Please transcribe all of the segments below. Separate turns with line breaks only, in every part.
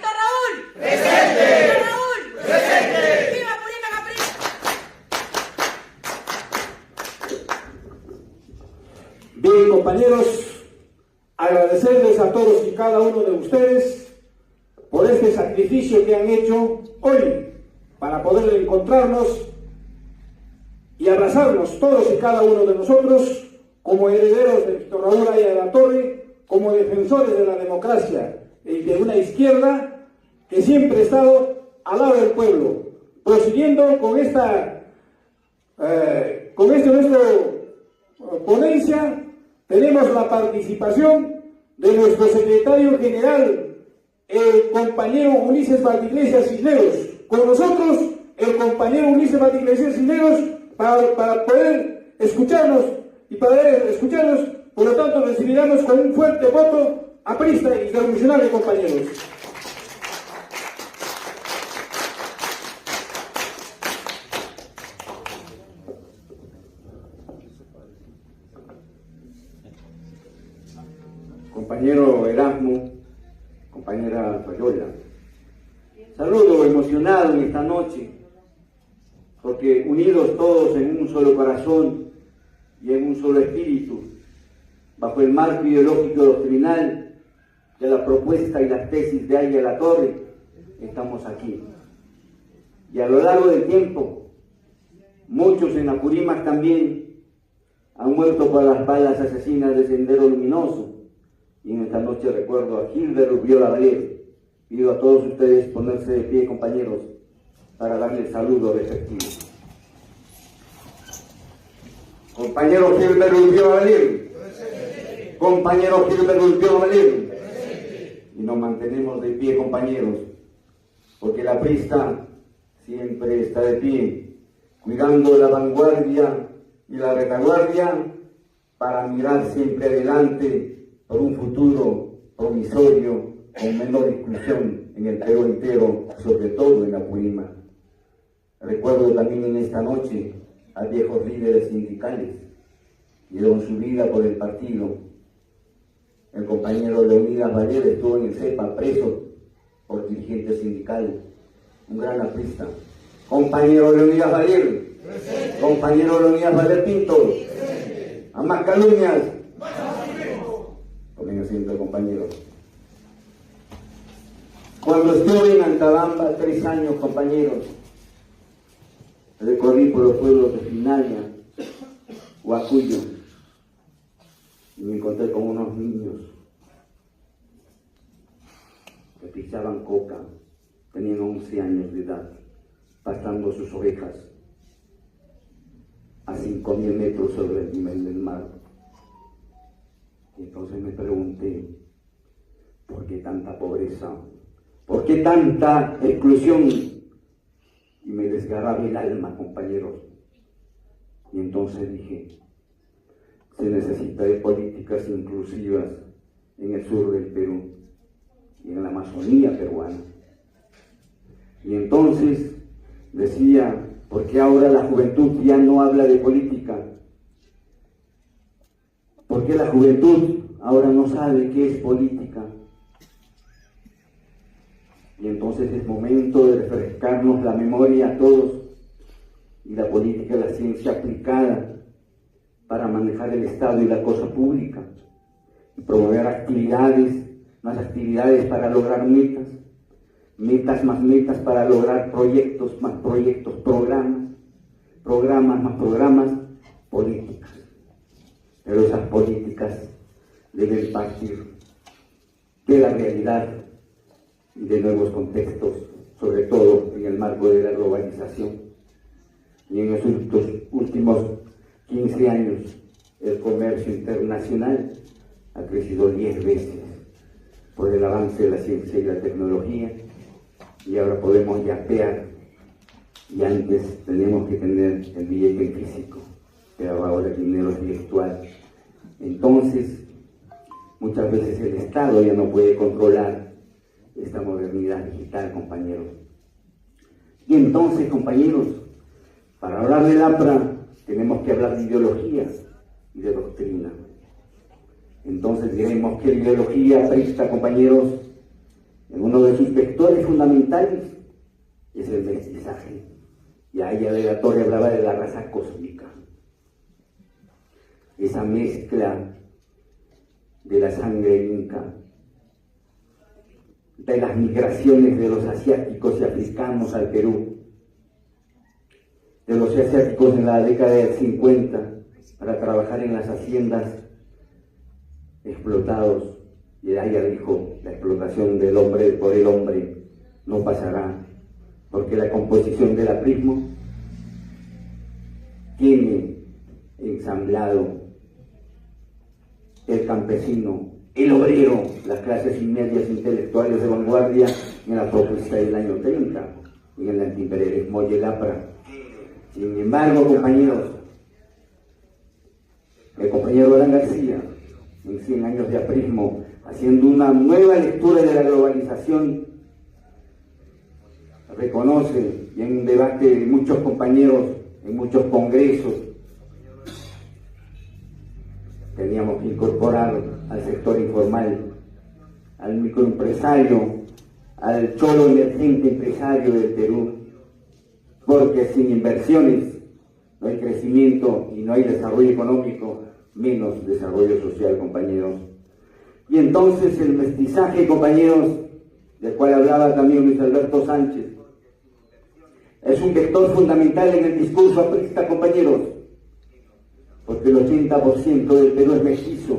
Raúl.
Presente.
Raúl.
Presente.
¡Viva Apurímac, Apurímac!
Bien, compañeros, agradecerles a todos y cada uno de ustedes por este sacrificio que han hecho hoy para poder encontrarnos y abrazarnos todos y cada uno de nosotros como herederos de Víctor Raúl Haya de la Torre, como defensores de la democracia y de una izquierda que siempre ha estado al lado del pueblo, prosiguiendo con esta nuestra ponencia. Tenemos la participación de nuestro secretario general, el compañero Ulises Valdiglesias Cisneros. Con nosotros, el compañero Ulises Valdiglesias Cisneros, para poder escucharnos por lo tanto recibiremos con un fuerte voto aprista y revolucionario, compañeros.
Compañero Erasmo, compañera Fayola, saludo emocionado en esta noche, porque unidos todos en un solo corazón y en un solo espíritu, bajo el marco ideológico doctrinal de la propuesta y las tesis de Haya de la Torre, estamos aquí. Y a lo largo del tiempo, muchos en Apurímac también han muerto por las balas asesinas de Sendero Luminoso. Y en esta noche recuerdo a Gilbert Urbiola Valer. Pido a todos ustedes ponerse de pie, compañeros, para darle el saludo respectivo. Compañero Gilbert Urbiola Valer. Compañero Gilbert Urbiola Valer. Y nos mantenemos de pie, compañeros, porque la aprista siempre está de pie, cuidando la vanguardia y la retaguardia para mirar siempre adelante por un futuro promisorio con menor exclusión en el Perú entero, sobre todo en Apurímac. Recuerdo también en esta noche a viejos líderes sindicales que dieron su vida por el partido. El compañero Leonidas Valer estuvo en el CEPA preso por dirigente sindical, un gran aprista. Compañero Leonidas Valer, compañero Leonidas Valer Pinto, a más calumnias. Tomen asiento, compañeros. Cuando estuve en Antabamba, 3 años, compañeros, recorrí por los pueblos de Finaña, Huacuyo, y me encontré con unos niños que pisaban coca, tenían 11 años de edad, pastando sus ovejas a 5.000 metros sobre el nivel del mar. Y entonces me pregunté, ¿por qué tanta pobreza? ¿Por qué tanta exclusión? Y me desgarraba el alma, compañeros. Y entonces dije, se necesita de políticas inclusivas en el sur del Perú y en la Amazonía peruana. Y entonces decía, ¿por qué ahora la juventud ya no habla de política? ¿Por qué la juventud ahora no sabe qué es política? Y entonces es momento de refrescarnos la memoria a todos, y la política es la ciencia aplicada para manejar el Estado y la cosa pública, y promover más actividades para lograr metas más metas para lograr proyectos más proyectos, programas más programas, políticas. Pero esas políticas deben partir de la realidad y de nuevos contextos, sobre todo en el marco de la globalización. Y en los últimos 15 años, el comercio internacional ha crecido 10 veces por el avance de la ciencia y la tecnología, y ahora podemos yapear, y antes teníamos que tener el billete en físico, pero ahora el dinero es virtual. Entonces, muchas veces el Estado ya no puede controlar esta modernidad digital, compañeros. Y entonces, compañeros, para hablar del APRA tenemos que hablar de ideología y de doctrina. Entonces diremos que la ideología aprista, compañeros, en uno de sus vectores fundamentales es el mestizaje. Y ahí de la Torre hablaba de la raza cósmica. Esa mezcla de la sangre inca, de las migraciones de los asiáticos y africanos al Perú, de los asiáticos en la década del 50 para trabajar en las haciendas, explotados, y Aya dijo, la explotación del hombre por el hombre no pasará, porque la composición del aprismo tiene ensamblado el campesino, el obrero, las clases medias intelectuales de vanguardia en la propuesta del año 30, en el antiimperialismo y el APRA. Sin embargo, compañeros, el compañero Alan García, en 100 años de aprismo, haciendo una nueva lectura de la globalización, reconoce, y en un debate de muchos compañeros, en muchos congresos, teníamos que incorporar al sector informal, al microempresario, al cholo emergente empresario del Perú, porque sin inversiones no hay crecimiento y no hay desarrollo económico, menos desarrollo social, compañeros. Y entonces el mestizaje, compañeros, del cual hablaba también Luis Alberto Sánchez, es un vector fundamental en el discurso aprista, compañeros, porque el 80% del Perú es mestizo,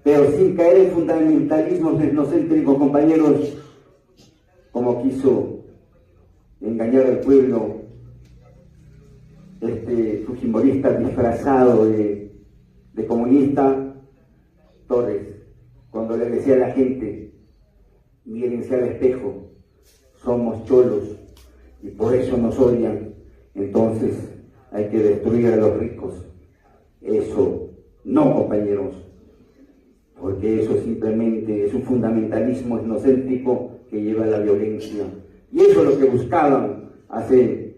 pero sin caer en fundamentalismos etnocéntricos, compañeros, como quiso engañar al pueblo este fujimorista disfrazado de comunista, Torres, cuando le decía a la gente, mírense al espejo, somos cholos y por eso nos odian, entonces hay que destruir a los ricos. Eso no, compañeros, porque eso simplemente es un fundamentalismo etnocéntrico que lleva a la violencia. Y eso es lo que buscaban hace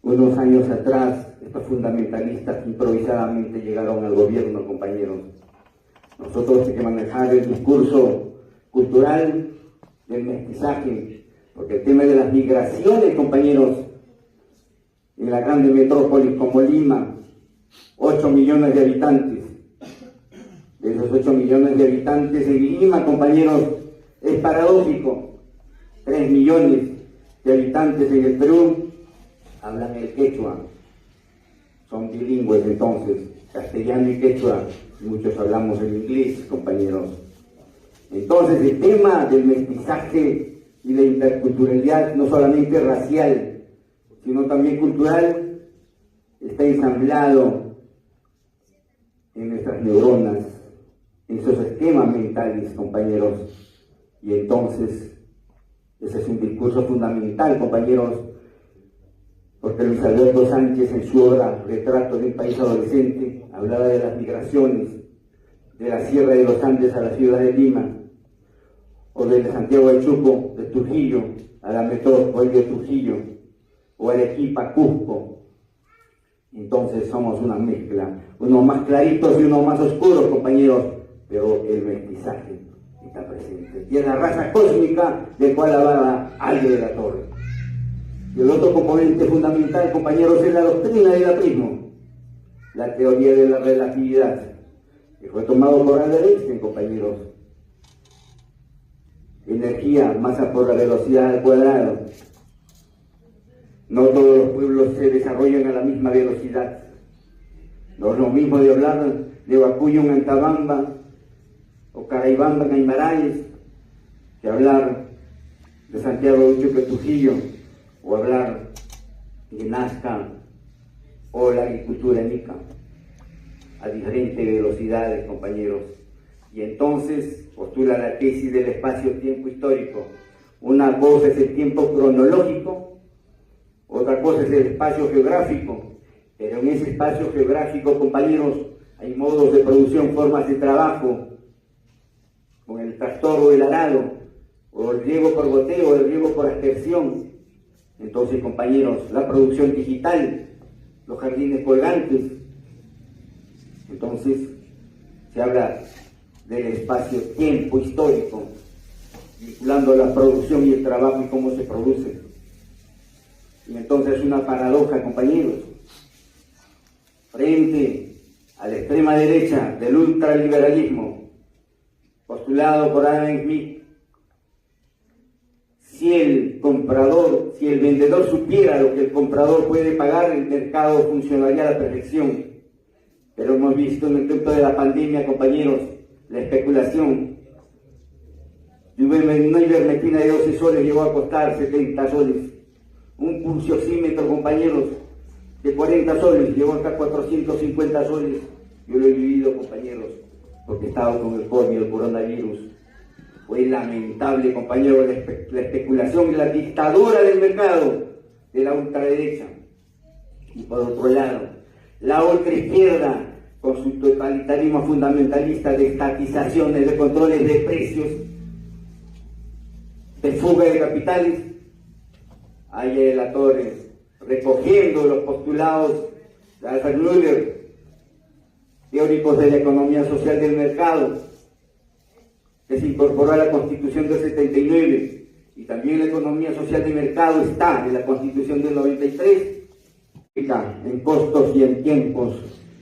unos años atrás estos fundamentalistas que improvisadamente llegaron al gobierno, compañeros. Nosotros hay que manejar el discurso cultural del mestizaje, porque el tema de las migraciones, compañeros, en la grande metrópolis como Lima, 8 millones de habitantes. De esos 8 millones de habitantes en Lima, compañeros, es paradójico. 3 millones de habitantes en el Perú hablan el quechua. Son bilingües entonces, castellano y quechua. Muchos hablamos el inglés, compañeros. Entonces el tema del mestizaje y la interculturalidad, no solamente racial, sino también cultural, está ensamblado en nuestras neuronas, en esos esquemas mentales, compañeros. Y entonces, ese es un discurso fundamental, compañeros, porque Luis Alberto Sánchez, en su obra Retrato de un país adolescente, hablaba de las migraciones de la Sierra de los Andes a la ciudad de Lima, o de Santiago de Chuco, de Trujillo, a la metrópoli de Trujillo, o Arequipa, Cusco. Entonces somos una mezcla, unos más claritos y unos más oscuros, compañeros, pero el mestizaje está presente. Y es la raza cósmica del cual hablaba Aya de la Torre. Y el otro componente fundamental, compañeros, es la doctrina del aprismo, la teoría de la relatividad, que fue tomado por Albert Einstein, compañeros. Energía, masa por la velocidad al cuadrado. No todos los pueblos se desarrollan a la misma velocidad. No es lo mismo de hablar de Huacuyo en Antabamba o Caraibamba en Aymaraes que hablar de Santiago de Chuco en Trujillo, o hablar de Nazca o la agricultura en Ica, a diferentes velocidades, compañeros. Y entonces postula la tesis del espacio-tiempo histórico. Una cosa es el tiempo cronológico, otra cosa es el espacio geográfico, pero en ese espacio geográfico, compañeros, hay modos de producción, formas de trabajo, con el tractor o el arado, o el riego por goteo, o el riego por aspersión. Entonces, compañeros, la producción digital, los jardines colgantes. Entonces, se habla del espacio-tiempo histórico, vinculando la producción y el trabajo y cómo se produce. Y entonces una paradoja, compañeros, frente a la extrema derecha del ultraliberalismo postulado por Adam Smith, si el vendedor supiera lo que el comprador puede pagar, el mercado funcionaría a la perfección. Pero hemos visto en el tiempo de la pandemia, compañeros, la especulación. Una ivermectina de 12 soles llegó a costar 70 soles. Un pulsioxímetro, compañeros, de 40 soles llegó hasta 450 soles. Yo lo he vivido, compañeros, porque estaba con el COVID, el coronavirus. Fue lamentable, compañeros, la especulación y la dictadura del mercado de la ultraderecha. Y por otro lado, la ultraizquierda, con su totalitarismo fundamentalista de estatizaciones, de controles de precios, de fuga de capitales. Ahí de la Torre, recogiendo los postulados de Alfred Müller, teóricos de la economía social del mercado, que se incorporó a la Constitución del 79, y también la economía social de mercado está en la Constitución del 93, en costos y en tiempos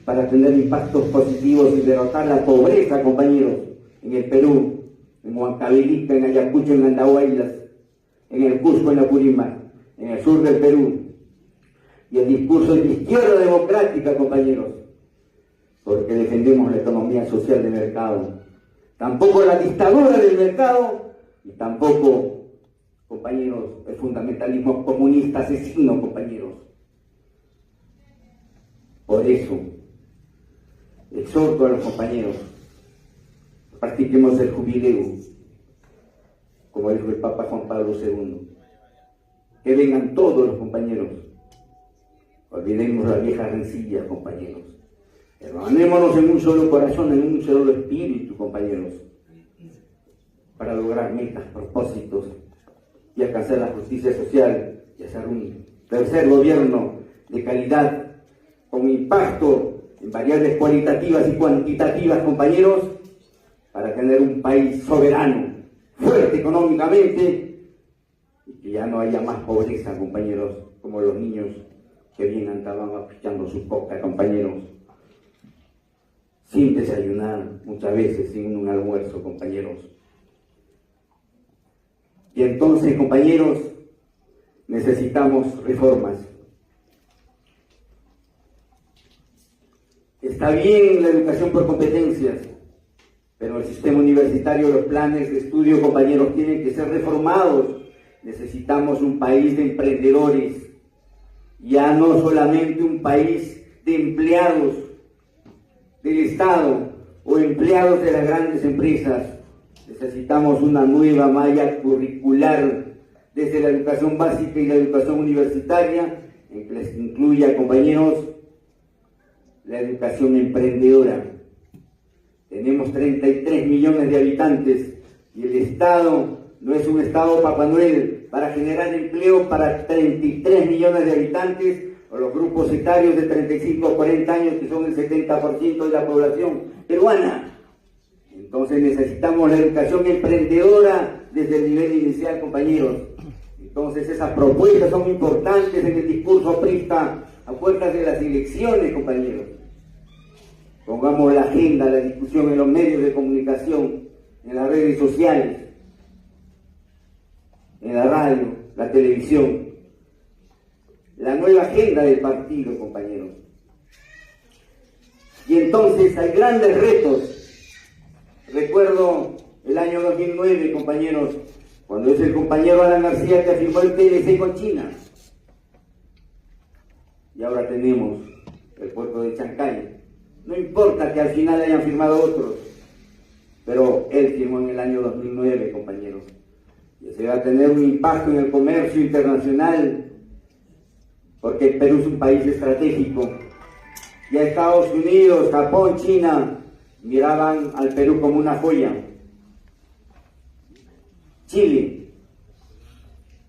para tener impactos positivos y derrotar la pobreza, compañeros, en el Perú, en Huancavelica, en Ayacucho, en Andahuaylas, en el Cusco, en Apurímac, en el sur del Perú. Y el discurso de izquierda democrática, compañeros, porque defendemos la economía social de mercado. Tampoco la dictadura del mercado y tampoco, compañeros, el fundamentalismo comunista asesino, compañeros. Por eso, exhorto a los compañeros, practiquemos el jubileo, como dijo el Papa Juan Pablo II. Que vengan todos los compañeros. Olvidemos las viejas rencillas, compañeros. Hermanémonos en un solo corazón, en un solo espíritu, compañeros, para lograr metas, propósitos y alcanzar la justicia social y hacer un tercer gobierno de calidad con impacto en variables cualitativas y cuantitativas, compañeros, para tener un país soberano, fuerte económicamente y que ya no haya más pobreza, compañeros, como los niños que bien andaban aplicando su coca, compañeros, sin desayunar, muchas veces sin un almuerzo, compañeros. Y entonces, compañeros, necesitamos reformas. Está bien la educación por competencias, pero el sistema universitario, los planes de estudio, compañeros, tienen que ser reformados. Necesitamos un país de emprendedores, ya no solamente un país de empleados del Estado o empleados de las grandes empresas. Necesitamos una nueva malla curricular desde la educación básica y la educación universitaria, en que les incluya, compañeros, la educación emprendedora. Tenemos 33 millones de habitantes y el Estado no es un Estado Papá Noel para generar empleo para 33 millones de habitantes o los grupos etarios de 35 a 40 años, que son el 70% de la población peruana. Entonces necesitamos la educación emprendedora desde el nivel inicial, compañeros. Entonces esas propuestas son importantes en el discurso aprista a puertas de las elecciones, compañeros. Pongamos la agenda, la discusión en los medios de comunicación, en las redes sociales, en la radio, la televisión. La nueva agenda del partido, compañeros. Y entonces hay grandes retos. Recuerdo el año 2009, compañeros, cuando es el compañero Alan García que firmó el TLC con China. Y ahora tenemos el puerto de Chancay. No importa que al final hayan firmado otros, pero él firmó en el año 2009, compañeros. Y se va a tener un impacto en el comercio internacional, porque el Perú es un país estratégico. Y a Estados Unidos, Japón, China miraban al Perú como una joya. Chile,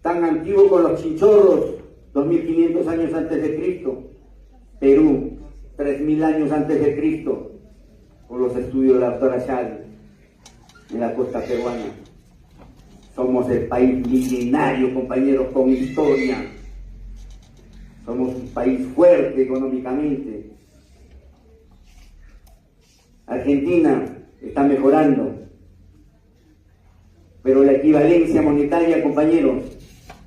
tan antiguo con los chinchorros, 2500 años antes de Cristo. Perú, 3000 años antes de Cristo, con los estudios de la doctora Chávez. en la costa peruana. Somos el país milenario, compañeros, con historia. Somos un país fuerte económicamente. Argentina está mejorando, pero la equivalencia monetaria, compañeros,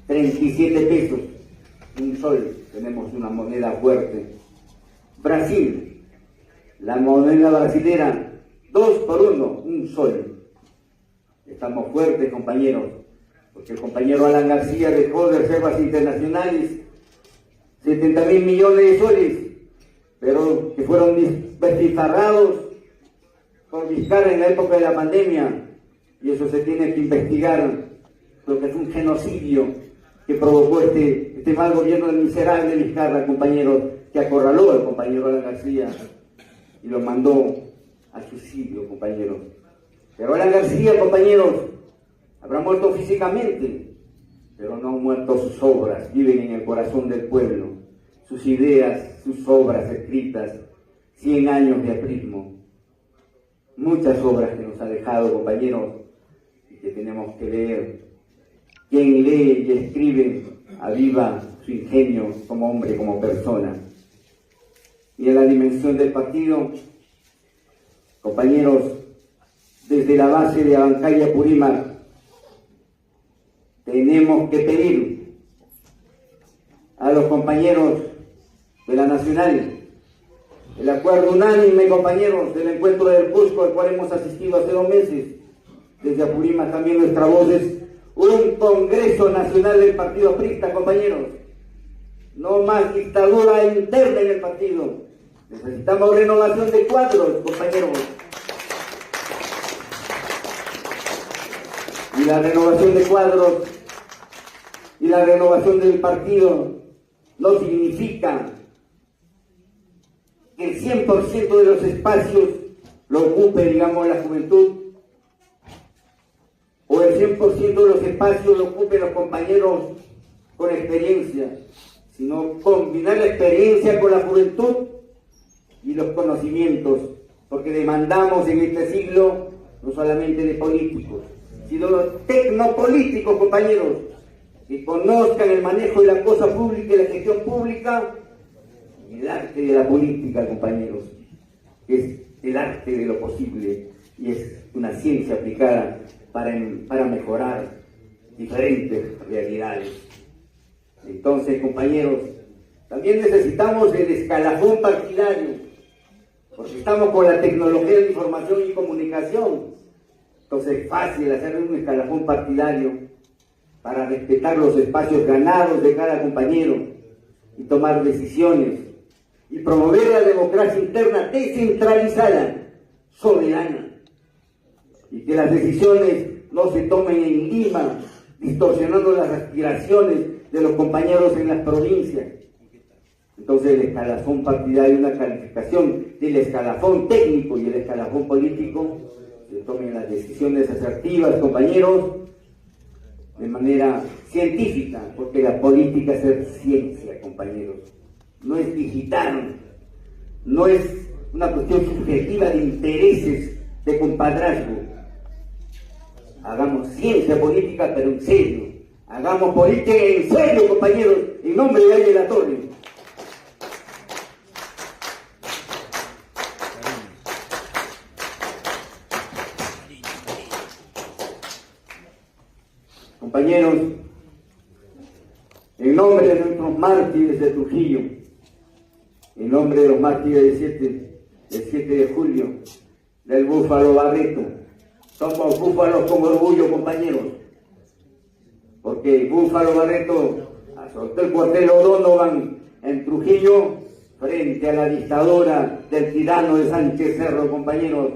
37 pesos, un sol, tenemos una moneda fuerte. Brasil, la moneda brasilera, 2 por 1, un sol. Estamos fuertes, compañeros, porque el compañero Alan García dejó de reservas internacionales 70.000 millones de soles, pero que fueron despilfarrados por Vizcarra en la época de la pandemia, y eso se tiene que investigar, lo que es un genocidio que provocó este mal gobierno del miserable Vizcarra, compañeros, que acorraló al compañero Alan García y lo mandó al suicidio, compañeros. Pero Alan García, compañeros, habrá muerto físicamente, pero no han muerto sus obras, viven en el corazón del pueblo, sus ideas, sus obras escritas, 100 años de aprismo, muchas obras que nos ha dejado, compañeros, y que tenemos que leer. Quien lee y escribe aviva su ingenio como hombre, como persona. Y en la dimensión del partido, compañeros, desde la base de Abancay Purímac, tenemos que pedir a los compañeros de la Nacional el acuerdo unánime, compañeros, del encuentro del Cusco, al cual hemos asistido hace 2 meses. Desde Apurímac también nuestra voz es un Congreso Nacional del Partido Aprista, compañeros. No más dictadura interna en el partido. Necesitamos renovación de cuadros, compañeros. Y la renovación de cuadros y la renovación del partido no significa que el 100% de los espacios lo ocupe, digamos, la juventud, o el 100% de los espacios lo ocupen los compañeros con experiencia, sino combinar la experiencia con la juventud y los conocimientos, porque demandamos en este siglo no solamente de políticos, sino de tecnopolíticos, compañeros, que conozcan el manejo de la cosa pública y la gestión pública y el arte de la política, compañeros, que es el arte de lo posible y es una ciencia aplicada para mejorar diferentes realidades. Entonces, compañeros, también necesitamos el escalafón partidario, porque estamos con la tecnología de información y comunicación. Entonces es fácil hacer un escalafón partidario para respetar los espacios ganados de cada compañero y tomar decisiones y promover la democracia interna descentralizada, soberana, y que las decisiones no se tomen en Lima, distorsionando las aspiraciones de los compañeros en las provincias. Entonces el escalafón partidario, una calificación del escalafón técnico y el escalafón político, se tomen las decisiones asertivas, compañeros, de manera científica, porque la política es ser ciencia, compañeros. No es digital, no es una cuestión subjetiva de intereses, de compadrazgo. Hagamos ciencia política, pero en serio. Hagamos política en serio, compañeros, en nombre de Ángel Latorre. Compañeros, en nombre de nuestros mártires de Trujillo, en nombre de los mártires del 7 de julio, del Búfalo Barreto, somos búfalos con orgullo, compañeros, porque Búfalo Barreto azotó el cuartel O'Donovan en Trujillo frente a la dictadura del tirano de Sánchez Cerro, compañeros.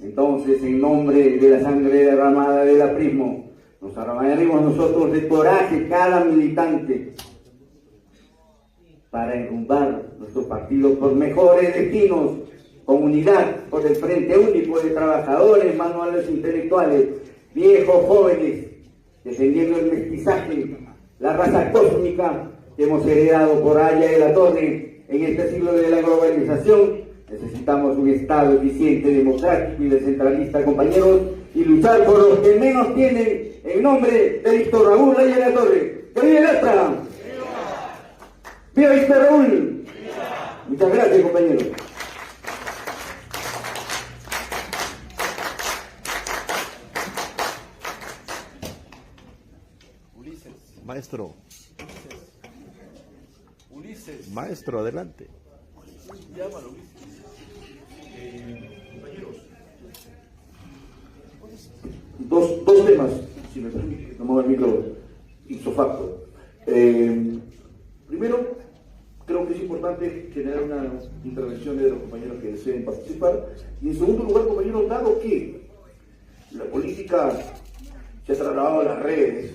Entonces, en nombre de la sangre derramada del aprismo, nos armaremos nosotros de coraje cada militante para enrumbar nuestro partido por mejores destinos, con unidad, por el Frente Único de Trabajadores, manuales intelectuales, viejos, jóvenes, defendiendo el mestizaje, la raza cósmica que hemos heredado por Aya de la Torre en este siglo de la globalización. Necesitamos un Estado eficiente, democrático y descentralista, compañeros, y luchar por los que menos tienen, en nombre de Víctor Raúl Laya de la Torre. ¡Que vive el Astra! ¡Viva Víctor Raúl! Muchas gracias, compañeros.
Maestro. Maestro, adelante.
Llámalo, compañeros.
Dos temas, si me permite, no muevo el micro ipso facto. Primero, creo que es importante generar una intervención de los compañeros que deseen participar. Y en segundo lugar, compañeros, dado que la política se ha trasladado a las redes,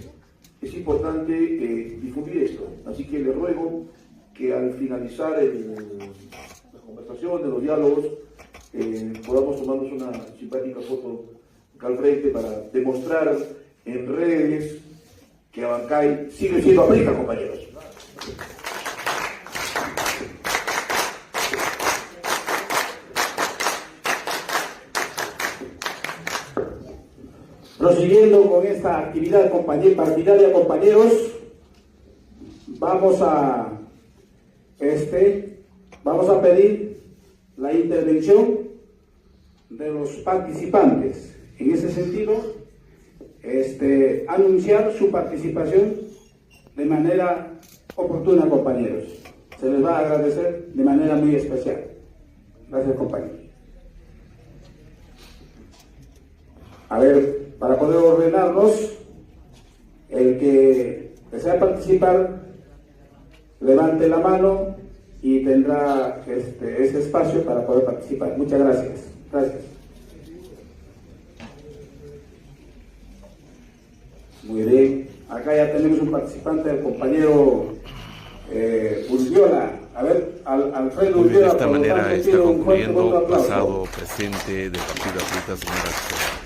es importante difundir esto. Así que les ruego que al finalizar las conversaciones, los diálogos, podamos tomarnos una simpática foto acá al frente para demostrar en redes que Abancay sigue siendo África, compañeros. Prosiguiendo con esta actividad partidaria, compañeros, vamos a pedir la intervención de los participantes. En ese sentido, anunciar su participación de manera oportuna, compañeros. Se les va a agradecer de manera muy especial. Gracias, compañeros. A ver, para poder ordenarnos, el que desea participar, levante la mano y tendrá ese espacio para poder participar. Muchas gracias. Gracias. Muy bien. Acá ya tenemos un participante, el compañero Urgiola. A ver, Alfredo
Muy bien,
Urgiola.
de esta manera está concluyendo
aplauso.
pasado, presente del Partido Afrita, señoras y señores.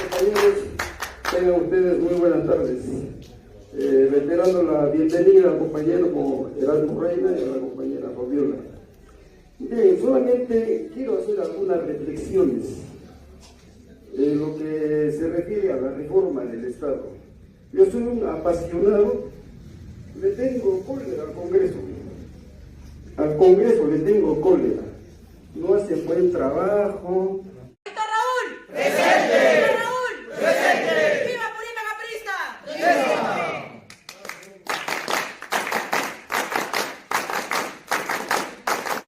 Compañeros, tengan ustedes muy buenas tardes. Reiterando la bienvenida al compañero como Erasmo Reina y a la compañera Fabiola. Bien, solamente quiero hacer algunas reflexiones en lo que se refiere a la reforma del Estado. Yo soy un apasionado, le tengo cólera al Congreso. Al Congreso le tengo cólera. No hace buen trabajo,